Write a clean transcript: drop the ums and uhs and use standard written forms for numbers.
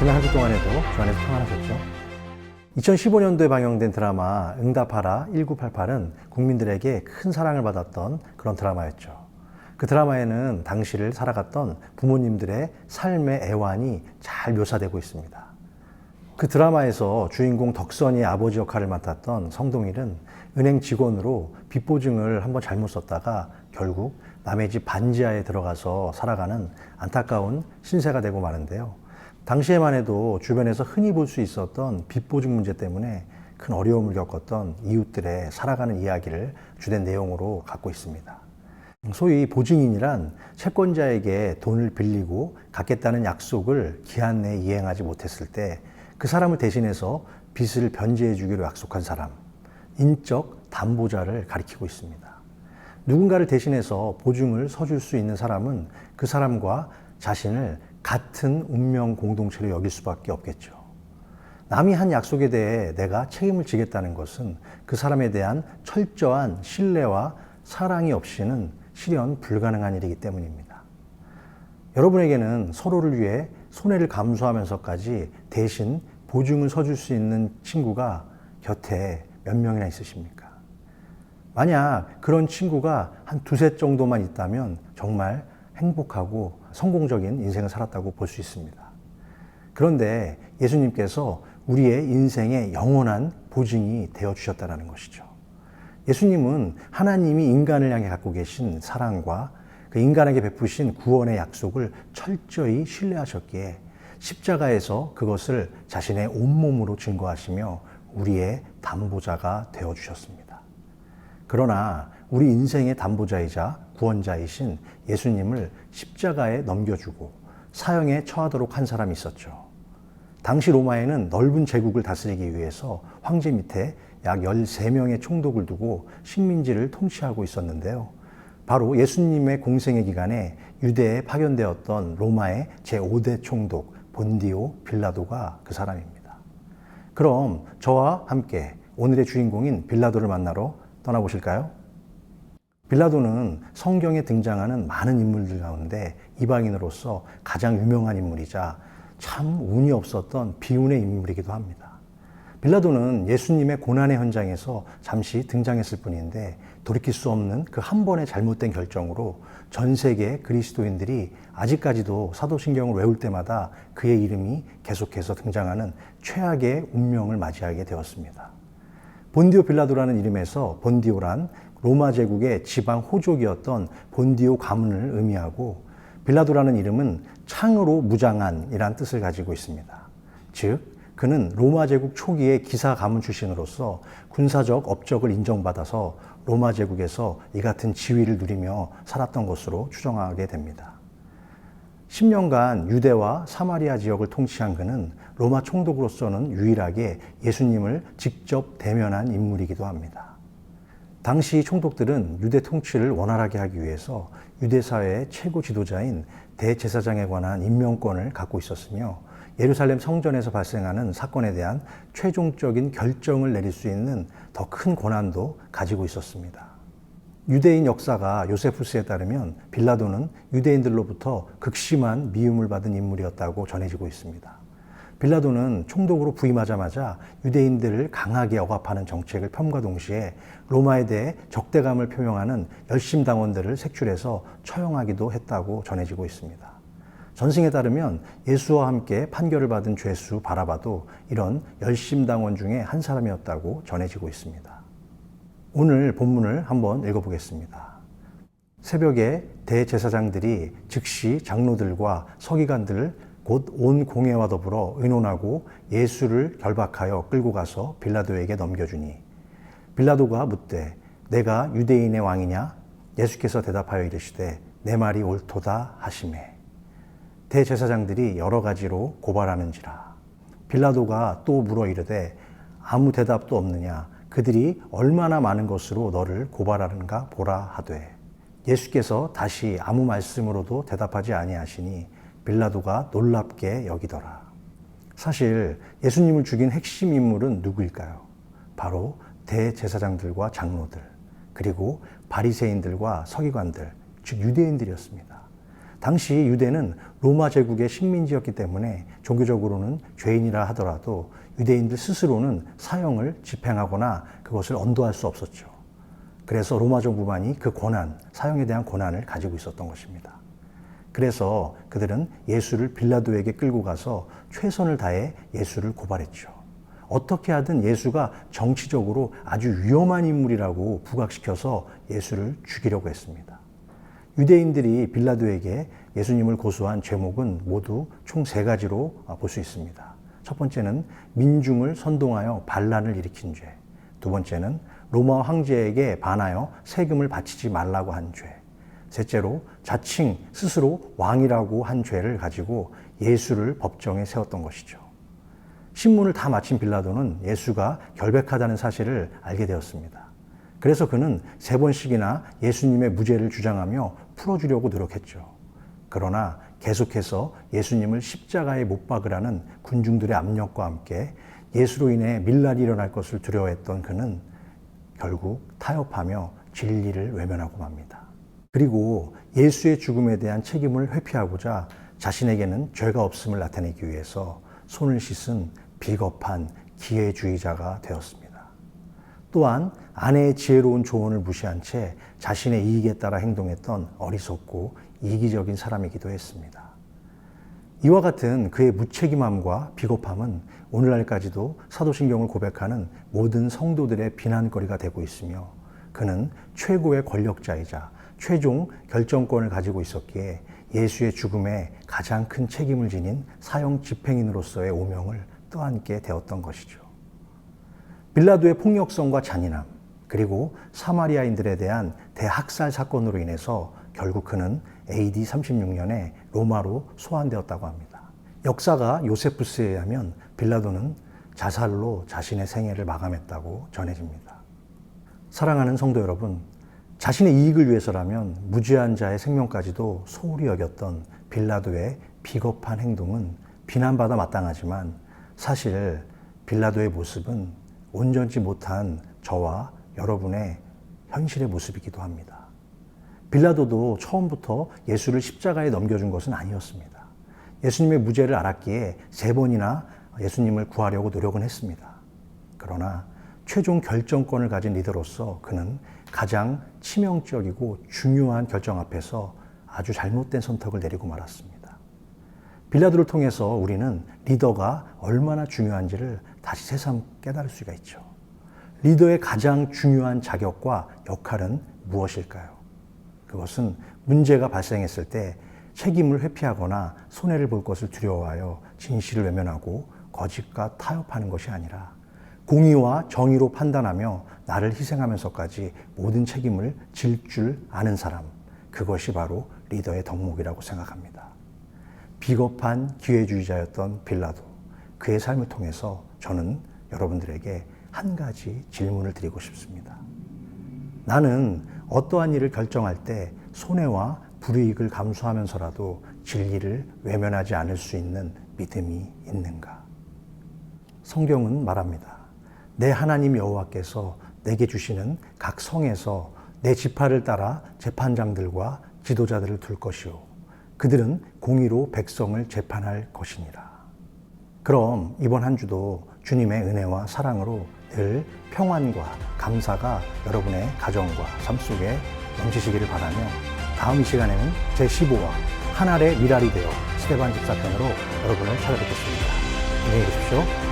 지난 한 주 동안에도 주 안에서 평안하셨죠? 2015년도에 방영된 드라마 응답하라 1988은 국민들에게 큰 사랑을 받았던 그런 드라마였죠. 그 드라마에는 당시를 살아갔던 부모님들의 삶의 애환이 잘 묘사되고 있습니다. 그 드라마에서 주인공 덕선이 아버지 역할을 맡았던 성동일은 은행 직원으로 빚보증을 한번 잘못 썼다가 결국 남의 집 반지하에 들어가서 살아가는 안타까운 신세가 되고 마는데요. 당시에만 해도 주변에서 흔히 볼 수 있었던 빚보증 문제 때문에 큰 어려움을 겪었던 이웃들의 살아가는 이야기를 주된 내용으로 갖고 있습니다. 소위 보증인이란 채권자에게 돈을 빌리고 갚겠다는 약속을 기한 내에 이행하지 못했을 때 그 사람을 대신해서 빚을 변제해 주기로 약속한 사람, 인적 담보자를 가리키고 있습니다. 누군가를 대신해서 보증을 서줄 수 있는 사람은 그 사람과 자신을 같은 운명 공동체로 여길 수밖에 없겠죠. 남이 한 약속에 대해 내가 책임을 지겠다는 것은 그 사람에 대한 철저한 신뢰와 사랑이 없이는 실현 불가능한 일이기 때문입니다. 여러분에게는 서로를 위해 손해를 감수하면서까지 대신 보증을 서줄 수 있는 친구가 곁에 몇 명이나 있으십니까? 만약 그런 친구가 한 두세 정도만 있다면 정말 행복하고 성공적인 인생을 살았다고 볼 수 있습니다. 그런데 예수님께서 우리의 인생의 영원한 보증이 되어주셨다는 것이죠. 예수님은 하나님이 인간을 향해 갖고 계신 사랑과 그 인간에게 베푸신 구원의 약속을 철저히 신뢰하셨기에 십자가에서 그것을 자신의 온몸으로 증거하시며 우리의 담보자가 되어주셨습니다. 그러나 우리 인생의 담보자이자 구원자이신 예수님을 십자가에 넘겨주고 사형에 처하도록 한 사람이 있었죠. 당시 로마에는 넓은 제국을 다스리기 위해서 황제 밑에 약 13명의 총독을 두고 식민지를 통치하고 있었는데요. 바로 예수님의 공생의 기간에 유대에 파견되었던 로마의 제5대 총독 본디오 빌라도가 그 사람입니다. 그럼 저와 함께 오늘의 주인공인 빌라도를 만나러 떠나보실까요? 빌라도는 성경에 등장하는 많은 인물들 가운데 이방인으로서 가장 유명한 인물이자 참 운이 없었던 비운의 인물이기도 합니다. 빌라도는 예수님의 고난의 현장에서 잠시 등장했을 뿐인데 돌이킬 수 없는 그 한 번의 잘못된 결정으로 전 세계 그리스도인들이 아직까지도 사도신경을 외울 때마다 그의 이름이 계속해서 등장하는 최악의 운명을 맞이하게 되었습니다. 본디오 빌라도라는 이름에서 본디오란 로마 제국의 지방 호족이었던 본디오 가문을 의미하고 빌라도라는 이름은 창으로 무장한이란 뜻을 가지고 있습니다. 즉 그는 로마 제국 초기의 기사 가문 출신으로서 군사적 업적을 인정받아서 로마 제국에서 이 같은 지위를 누리며 살았던 것으로 추정하게 됩니다. 10년간 유대와 사마리아 지역을 통치한 그는 로마 총독으로서는 유일하게 예수님을 직접 대면한 인물이기도 합니다. 당시 총독들은 유대 통치를 원활하게 하기 위해서 유대 사회의 최고 지도자인 대제사장에 관한 임명권을 갖고 있었으며 예루살렘 성전에서 발생하는 사건에 대한 최종적인 결정을 내릴 수 있는 더 큰 권한도 가지고 있었습니다. 유대인 역사가 요세푸스에 따르면 빌라도는 유대인들로부터 극심한 미움을 받은 인물이었다고 전해지고 있습니다. 빌라도는 총독으로 부임하자마자 유대인들을 강하게 억압하는 정책을 펴과 동시에 로마에 대해 적대감을 표명하는 열심당원들을 색출해서 처형하기도 했다고 전해지고 있습니다. 전승에 따르면 예수와 함께 판결을 받은 죄수 바라바도 이런 열심당원 중에 한 사람이었다고 전해지고 있습니다. 오늘 본문을 한번 읽어보겠습니다. 새벽에 대제사장들이 즉시 장로들과 서기관들을 곧 온 공회와 더불어 의논하고 예수를 결박하여 끌고 가서 빌라도에게 넘겨주니 빌라도가 묻되 내가 유대인의 왕이냐? 예수께서 대답하여 이르시되 내 말이 옳도다 하시매 대제사장들이 여러 가지로 고발하는지라 빌라도가 또 물어 이르되 아무 대답도 없느냐 그들이 얼마나 많은 것으로 너를 고발하는가 보라 하되 예수께서 다시 아무 말씀으로도 대답하지 아니하시니 빌라도가 놀랍게 여기더라. 사실 예수님을 죽인 핵심 인물은 누구일까요? 바로 대제사장들과 장로들 그리고 바리새인들과 서기관들 즉 유대인들이었습니다. 당시 유대는 로마 제국의 식민지였기 때문에 종교적으로는 죄인이라 하더라도 유대인들 스스로는 사형을 집행하거나 그것을 언도할 수 없었죠. 그래서 로마 정부만이 그 권한, 사형에 대한 권한을 가지고 있었던 것입니다. 그래서 그들은 예수를 빌라도에게 끌고 가서 최선을 다해 예수를 고발했죠. 어떻게 하든 예수가 정치적으로 아주 위험한 인물이라고 부각시켜서 예수를 죽이려고 했습니다. 유대인들이 빌라도에게 예수님을 고소한 죄목은 모두 총 3가지로 볼 수 있습니다. 첫 번째는 민중을 선동하여 반란을 일으킨 죄. 두 번째는 로마 황제에게 반하여 세금을 바치지 말라고 한 죄. 셋째로 자칭 스스로 왕이라고 한 죄를 가지고 예수를 법정에 세웠던 것이죠. 신문을 다 마친 빌라도는 예수가 결백하다는 사실을 알게 되었습니다. 그래서 그는 3번씩이나 예수님의 무죄를 주장하며 풀어주려고 노력했죠. 그러나 계속해서 예수님을 십자가에 못 박으라는 군중들의 압력과 함께 예수로 인해 밀란이 일어날 것을 두려워했던 그는 결국 타협하며 진리를 외면하고 맙니다. 그리고 예수의 죽음에 대한 책임을 회피하고자 자신에게는 죄가 없음을 나타내기 위해서 손을 씻은 비겁한 기회주의자가 되었습니다. 또한 아내의 지혜로운 조언을 무시한 채 자신의 이익에 따라 행동했던 어리석고 이기적인 사람이기도 했습니다. 이와 같은 그의 무책임함과 비겁함은 오늘날까지도 사도신경을 고백하는 모든 성도들의 비난거리가 되고 있으며 그는 최고의 권력자이자 최종 결정권을 가지고 있었기에 예수의 죽음에 가장 큰 책임을 지닌 사형 집행인으로서의 오명을 떠안게 되었던 것이죠. 빌라도의 폭력성과 잔인함, 그리고 사마리아인들에 대한 대학살 사건으로 인해서 결국 그는 AD 36년에 로마로 소환되었다고 합니다. 역사가 요세푸스에 의하면 빌라도는 자살로 자신의 생애를 마감했다고 전해집니다. 사랑하는 성도 여러분, 자신의 이익을 위해서라면 무죄한 자의 생명까지도 소홀히 여겼던 빌라도의 비겁한 행동은 비난받아 마땅하지만 사실 빌라도의 모습은 온전치 못한 저와 여러분의 현실의 모습이기도 합니다. 빌라도도 처음부터 예수를 십자가에 넘겨준 것은 아니었습니다. 예수님의 무죄를 알았기에 3번이나 예수님을 구하려고 노력은 했습니다. 그러나 최종 결정권을 가진 리더로서 그는 가장 치명적이고 중요한 결정 앞에서 아주 잘못된 선택을 내리고 말았습니다. 빌라도를 통해서 우리는 리더가 얼마나 중요한지를 다시 새삼 깨달을 수가 있죠. 리더의 가장 중요한 자격과 역할은 무엇일까요? 그것은 문제가 발생했을 때 책임을 회피하거나 손해를 볼 것을 두려워하여 진실을 외면하고 거짓과 타협하는 것이 아니라 공의와 정의로 판단하며 나를 희생하면서까지 모든 책임을 질 줄 아는 사람, 그것이 바로 리더의 덕목이라고 생각합니다. 비겁한 기회주의자였던 빌라도, 그의 삶을 통해서 저는 여러분들에게 한 가지 질문을 드리고 싶습니다. 나는 어떠한 일을 결정할 때 손해와 불이익을 감수하면서라도 진리를 외면하지 않을 수 있는 믿음이 있는가? 성경은 말합니다. 내 하나님 여호와께서 내게 주시는 각 성에서 내 지파를 따라 재판장들과 지도자들을 둘 것이요 그들은 공의로 백성을 재판할 것이니라. 그럼 이번 한 주도 주님의 은혜와 사랑으로 늘 평안과 감사가 여러분의 가정과 삶 속에 넘치시기를 바라며 다음 이 시간에는 제15화 한 알의 미랄이 되어 스데반 집사편으로 여러분을 찾아뵙겠습니다. 안녕히 계십시오.